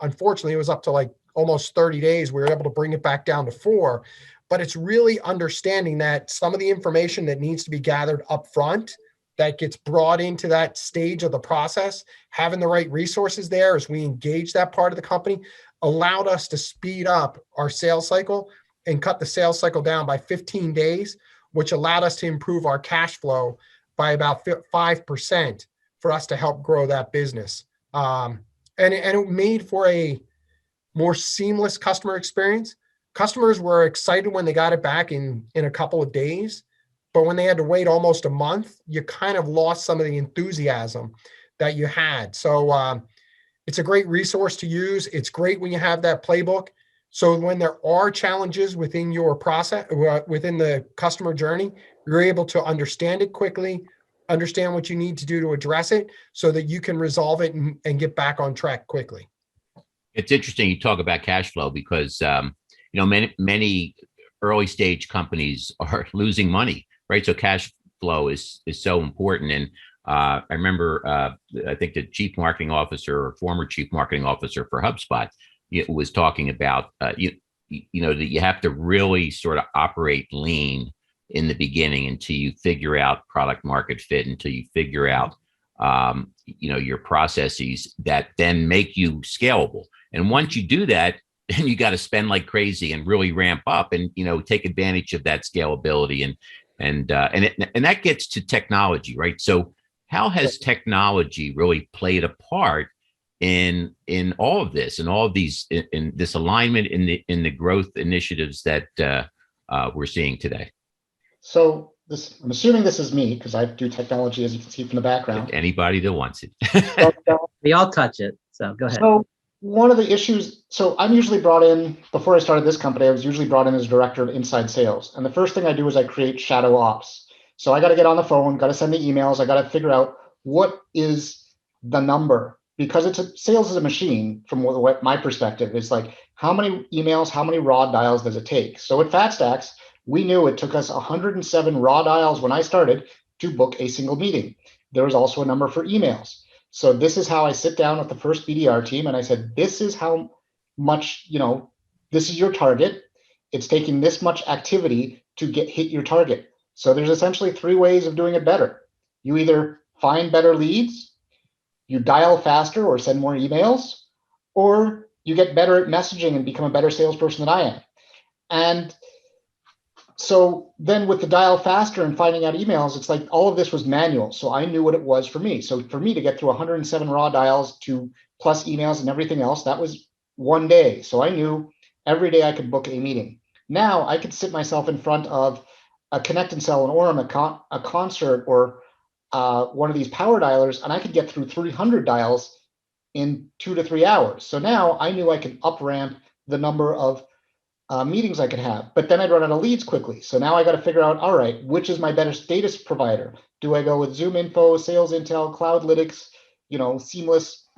Speaker 4: Unfortunately, it was up to almost 30 days. We were able to bring it back down to 4. But it's really understanding that some of the information that needs to be gathered up front, that gets brought into that stage of the process, having the right resources there as we engage that part of the company, allowed us to speed up our sales cycle and cut the sales cycle down by 15 days, which allowed us to improve our cash flow by about 5% for us to help grow that business. And it made for a more seamless customer experience. Customers were excited when they got it back in a couple of days. But when they had to wait almost a month, you kind of lost some of the enthusiasm that you had. So it's a great resource to use. It's great when you have that playbook. So when there are challenges within your process, within the customer journey, you're able to understand it quickly, understand what you need to do to address it so that you can resolve it and get back on track quickly.
Speaker 1: It's interesting you talk about cash flow because, many early stage companies are losing money. Right. So cash flow is so important. And I remember, I think the chief marketing officer or former chief marketing officer for HubSpot was talking about, that you have to really sort of operate lean in the beginning until you figure out product market fit, until you figure out, your processes that then make you scalable. And once you do that, then you got to spend like crazy and really ramp up and take advantage of that scalability and that gets to technology, right? So how has technology really played a part in all of this and all of these in this alignment in the growth initiatives that we're seeing today?
Speaker 5: So I'm assuming this is me because I do technology, as you can see from the background.
Speaker 1: Anybody that wants it.
Speaker 2: We all touch it. So go ahead.
Speaker 5: So one of the issues, so I'm usually brought in, before I started this company, I was usually brought in as director of inside sales. And the first thing I do is I create shadow ops. So I got to get on the phone, got to send the emails. I got to figure out what is the number, because sales is a machine from what my perspective is, like how many emails, how many raw dials does it take? So at FatStacks, we knew it took us 107 raw dials when I started to book a single meeting. There was also a number for emails. So this is how I sit down with the first BDR team and I said, this is how much, this is your target. It's taking this much activity to hit your target. So there's essentially 3 ways of doing it better. You either find better leads, you dial faster or send more emails, or you get better at messaging and become a better salesperson than I am. And so then with the dial faster and finding out emails, it's like all of this was manual. So I knew what it was for me. So for me to get through 107 raw dials to plus emails and everything else, that was one day. So I knew every day I could book a meeting. Now I could sit myself in front of a Connect and Sell, an Orem, a concert, or one of these power dialers, and I could get through 300 dials in 2 to 3 hours. So now I knew I could up ramp the number of meetings I could have, but then I'd run out of leads quickly. So now I got to figure out, all right, which is my better data provider? Do I go with Zoom Info, Sales Intel, Cloudlytics, Seamless?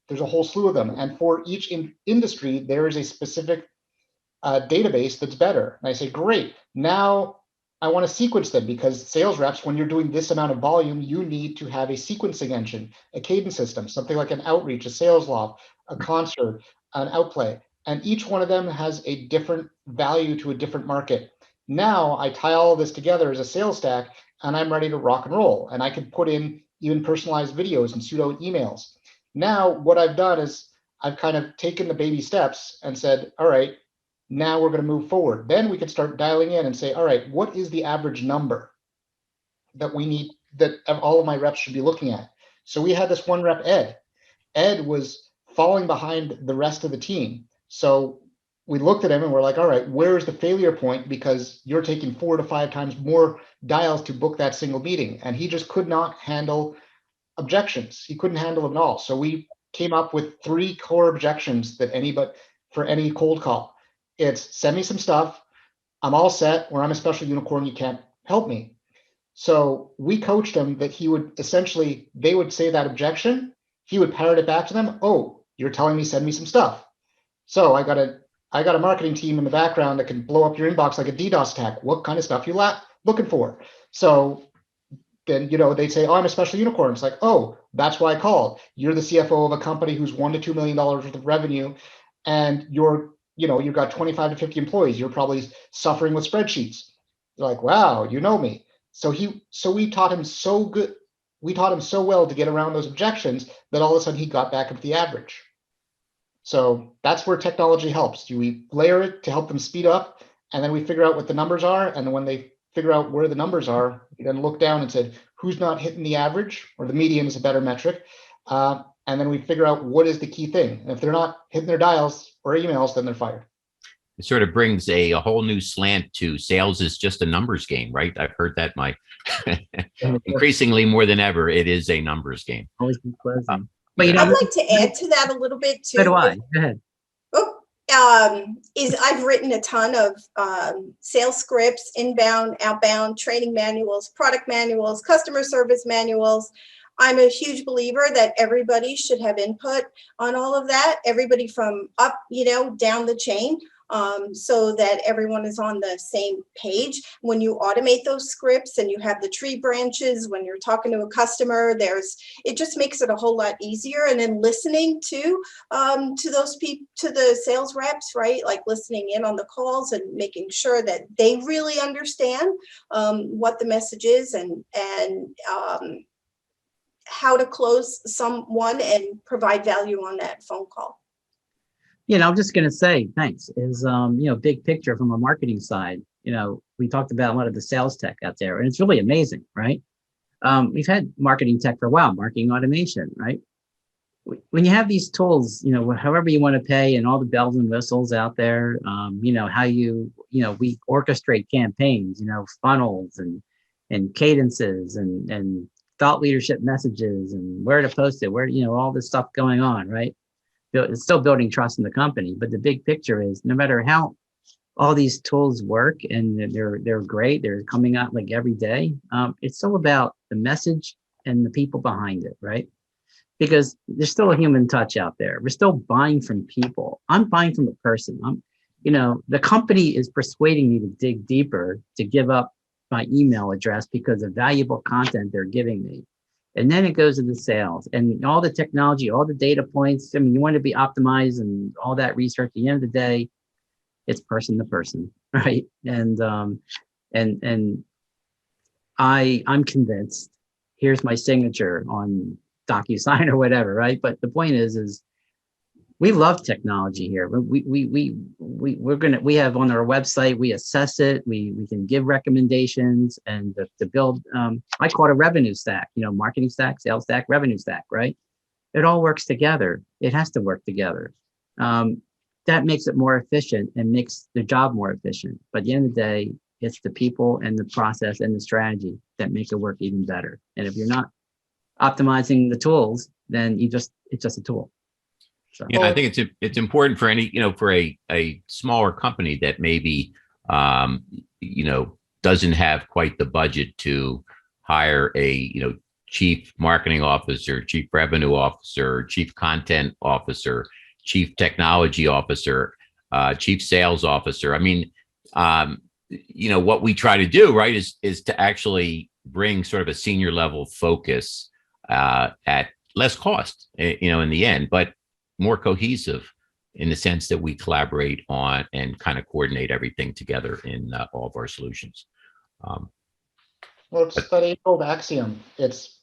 Speaker 5: There's a whole slew of them. And for each industry, there is a specific database that's better. And I say, great, now I want to sequence them, because sales reps, when you're doing this amount of volume, you need to have a sequencing engine, a cadence system, something like an outreach, a sales loft, a concert, an outplay. And each one of them has a different value to a different market. Now I tie all of this together as a sales stack, and I'm ready to rock and roll. And I can put in even personalized videos and pseudo emails. Now what I've done is I've kind of taken the baby steps and said, all right, now we're going to move forward. Then we can start dialing in and say, all right, what is the average number that we need, that all of my reps should be looking at? So we had this one rep, Ed. Ed was falling behind the rest of the team. So we looked at him and we're like, all right, where's the failure point? Because you're taking 4 to 5 times more dials to book that single meeting. And he just could not handle objections. He couldn't handle them at all. So we came up with 3 core objections that for any cold call. It's send me some stuff, I'm all set, or I'm a special unicorn, you can't help me. So we coached him that he would essentially, they would say that objection, he would parrot it back to them. Oh, you're telling me send me some stuff. So I got a marketing team in the background that can blow up your inbox like a DDoS attack. What kind of stuff you looking for? So then, they'd say, oh, I'm a special unicorn. It's like, oh, that's why I called. You're the CFO of a company who's $1 to $2 million worth of revenue, and you've got 25 to 50 employees. You're probably suffering with spreadsheets. They're like, wow, you know me. So we taught him so good. We taught him so well to get around those objections that all of a sudden he got back up to the average. So that's where technology helps. We layer it to help them speed up, and then we figure out what the numbers are. And when they figure out where the numbers are, we then look down and said, who's not hitting the average, or the median is a better metric. And then we figure out what is the key thing. And if they're not hitting their dials or emails, then they're fired.
Speaker 1: It sort of brings a whole new slant to sales is just a numbers game, right? I've heard that increasingly more than ever, it is a numbers game.
Speaker 2: Always be closing.
Speaker 3: But I'd like to add to that a little bit too.
Speaker 2: So do I. Go ahead.
Speaker 3: I've written a ton of sales scripts, inbound, outbound, training manuals, product manuals, customer service manuals. I'm a huge believer that everybody should have input on all of that, everybody from up, down the chain, so that everyone is on the same page. When you automate those scripts and you have the tree branches, when you're talking to a customer, it just makes it a whole lot easier. And then listening to those people, to the sales reps, right? Like listening in on the calls and making sure that they really understand what the message is, and how to close someone and provide value on that phone call.
Speaker 2: I'm just going to say thanks is, big picture from a marketing side. We talked about a lot of the sales tech out there, and it's really amazing, right? We've had marketing tech for a while, marketing automation, right? When you have these tools, however you want to pay and all the bells and whistles out there, how we orchestrate campaigns, funnels and cadences and thought leadership messages and where to post it, where, all this stuff going on, right? It's still building trust in the company, but the big picture is no matter how all these tools work and they're great, they're coming out like every day. It's still about the message and the people behind it, right? Because there's still a human touch out there. We're still buying from people. I'm buying from a person. The company is persuading me to dig deeper, to give up my email address because of valuable content they're giving me. And then it goes to the sales and all the technology, all the data points. I mean, you want to be optimized and all that research. At the end of the day, it's person to person, right? And I'm convinced. Here's my signature on DocuSign or whatever, right? But the point is we love technology here. We have on our website, we assess it, we can give recommendations and to build, I call it a revenue stack, marketing stack, sales stack, revenue stack, right? It all works together. It has to work together. That makes it more efficient and makes the job more efficient. But at the end of the day, it's the people and the process and the strategy that make it work even better. And if you're not optimizing the tools, then it's just a tool. So.
Speaker 1: Yeah, I think it's important for any, for a smaller company that maybe, doesn't have quite the budget to hire a, chief marketing officer, chief revenue officer, chief content officer, chief technology officer, chief sales officer. I mean, what we try to do, right, is to actually bring sort of a senior level focus at less cost, in the end, but more cohesive in the sense that we collaborate on and kind of coordinate everything together in all of our solutions.
Speaker 5: Well, it's that age-old axiom. It's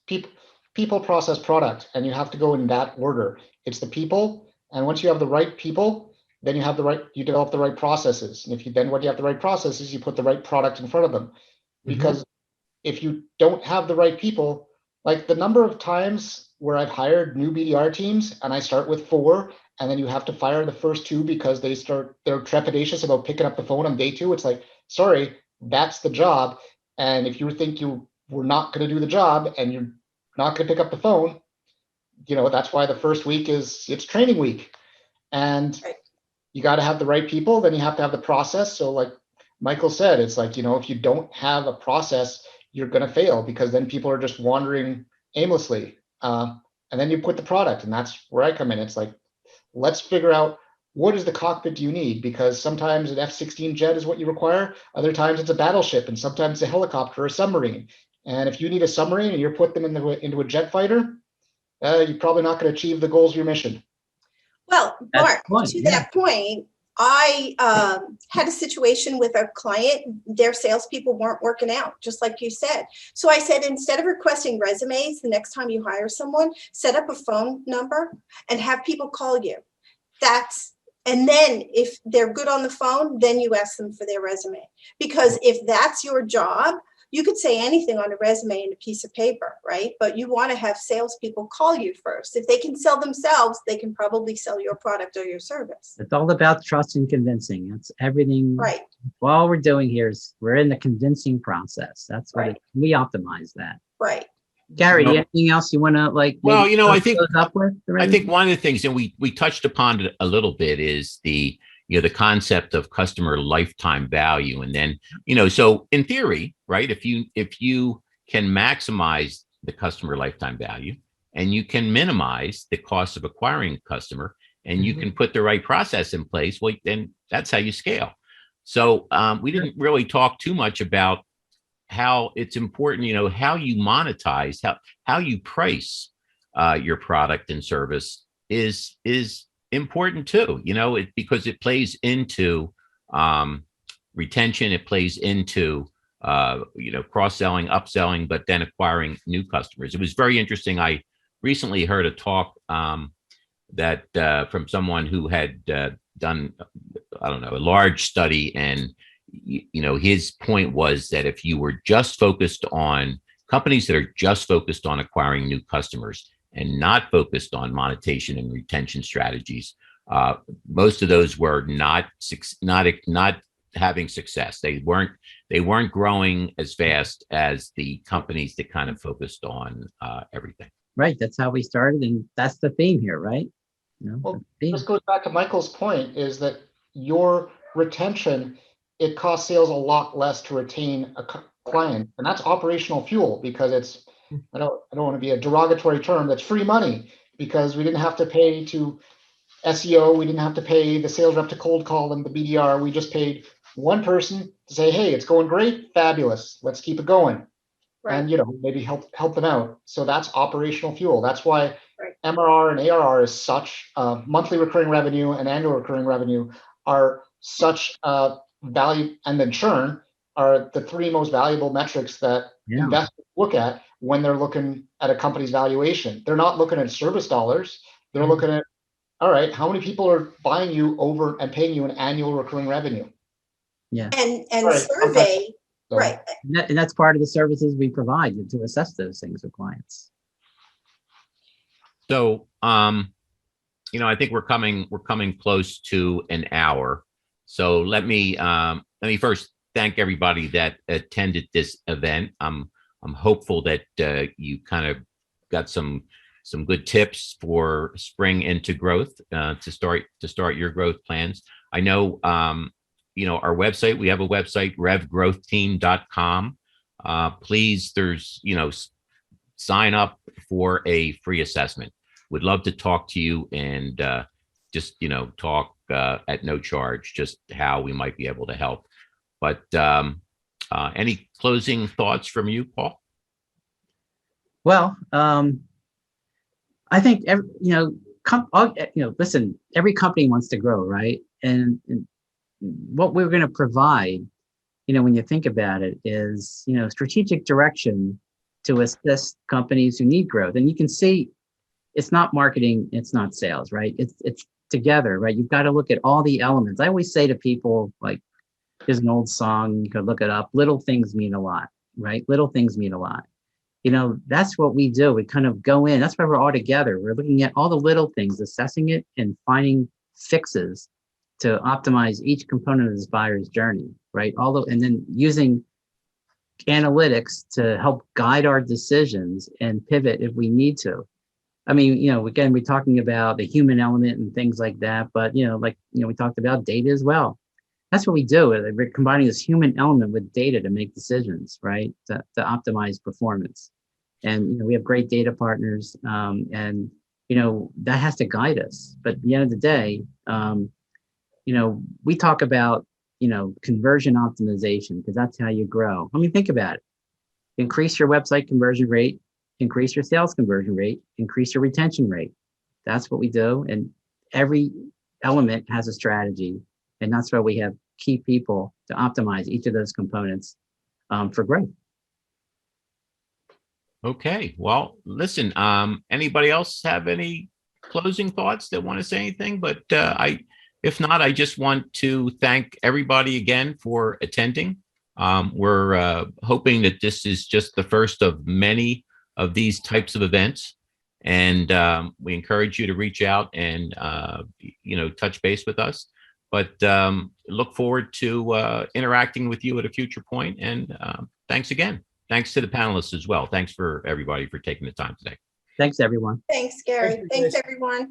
Speaker 5: people, process, product, and you have to go in that order. It's the people, and once you have the right people, then you develop the right processes. And when you have the right processes, you put the right product in front of them. Because if you don't have the right people, like the number of times where I've hired new BDR teams and I start with 4, and then you have to fire the first 2 because they're trepidatious about picking up the phone on day 2. It's like, sorry, that's the job. And if you think you were not going to do the job and you're not going to pick up the phone, that's why the first week it's training week. And you got to have the right people, then you have to have the process. So like Michael said, it's like, if you don't have a process, you're going to fail because then people are just wandering aimlessly. And then you put the product, and that's where I come in. It's like, let's figure out what is the cockpit do you need? Because sometimes an F-16 jet is what you require. Other times it's a battleship, and sometimes a helicopter or a submarine. And if you need a submarine and you're putting them into a jet fighter, you're probably not going to achieve the goals of your mission.
Speaker 3: Well, Mark, to that point, I had a situation with a client, their salespeople weren't working out, just like you said. So I said, instead of requesting resumes, the next time you hire someone, set up a phone number and have people call you. And then if they're good on the phone, then you ask them for their resume. Because if that's your job, you could say anything on a resume and a piece of paper, right? But you want to have salespeople call you first. If they can sell themselves, they can probably sell your product or your service.
Speaker 2: It's all about trust and convincing. It's everything.
Speaker 3: Right.
Speaker 2: All we're doing here is we're in the convincing process. That's what we optimize that.
Speaker 3: Right.
Speaker 2: Gary, anything else you want to
Speaker 1: Well, I think one of the things, and we touched upon it a little bit, is the concept of customer lifetime value. And then, so in theory, right, if you can maximize the customer lifetime value and you can minimize the cost of acquiring a customer and you can put the right process in place, well, then that's how you scale. So we didn't really talk too much about how it's important, how you monetize, how you price your product and service is important too, because it plays into retention, it plays into cross-selling, upselling, but then acquiring new customers. It was very interesting. I recently heard a talk that from someone who had done, I don't know, a large study, and his point was that if you were just focused on companies that are just focused on acquiring new customers and not focused on monetization and retention strategies, most of those were not having success. They weren't growing as fast as the companies that kind of focused on everything.
Speaker 2: Right. That's how we started, and that's the theme here, right?
Speaker 5: Well, this goes back to Michael's point, is that your retention, it costs sales a lot less to retain a client, and that's operational fuel, because it's, I don't want to be a derogatory term, that's free money, because we didn't have to pay to SEO, we didn't have to pay the sales rep to cold call them, the BDR. We just paid one person to say, hey, it's going great, fabulous, let's keep it going. Right. And maybe help them out. So that's operational fuel. That's why MRR and ARR is such monthly recurring revenue and annual recurring revenue are such value, and then churn are the three most valuable metrics that investors look at when they're looking at a company's valuation. They're not looking at service dollars. They're looking at, all right, how many people are buying you over and paying you an annual recurring revenue?
Speaker 2: Yeah.
Speaker 3: And survey.
Speaker 5: So,
Speaker 3: right.
Speaker 2: And that's part of the services we provide to assess those things with clients.
Speaker 1: So, I think we're coming close to an hour. So let me first thank everybody that attended this event. I'm hopeful that you kind of got some good tips for spring into growth to start your growth plans. I know our website, we have a website, revgrowthteam.com. Please, there's sign up for a free assessment. Would love to talk to you and just talk at no charge, just how we might be able to help. But any closing thoughts from you, Paul?
Speaker 2: Well, I think listen, every company wants to grow, right? And what we're going to provide, when you think about it, is strategic direction to assist companies who need growth. And you can see, it's not marketing, it's not sales, right? It's together, right? You've got to look at all the elements. I always say to people, like, there's an old song, you could look it up. Little things mean a lot, right? Little things mean a lot. That's what we do. We kind of go in. That's why we're all together. We're looking at all the little things, assessing it, and finding fixes to optimize each component of this buyer's journey, right? And then using analytics to help guide our decisions and pivot if we need to. I mean, again, we're talking about the human element and things like that, but we talked about data as well. That's what we do. We're combining this human element with data to make decisions, right? To optimize performance. And we have great data partners, and that has to guide us. But at the end of the day, we talk about conversion optimization, because that's how you grow. I mean, think about it. Increase your website conversion rate, increase your sales conversion rate, increase your retention rate. That's what we do. And every element has a strategy. And that's why we have key people to optimize each of those components for growth.
Speaker 1: Okay. Well, listen, anybody else have any closing thoughts that want to say anything? But if not, I just want to thank everybody again for attending. We're hoping that this is just the first of many of these types of events. And we encourage you to reach out and, touch base with us. But look forward to interacting with you at a future point. And thanks again. Thanks to the panelists as well. Thanks for everybody for taking the time today.
Speaker 2: Thanks, everyone.
Speaker 3: Thanks, Gary. Thanks, everyone.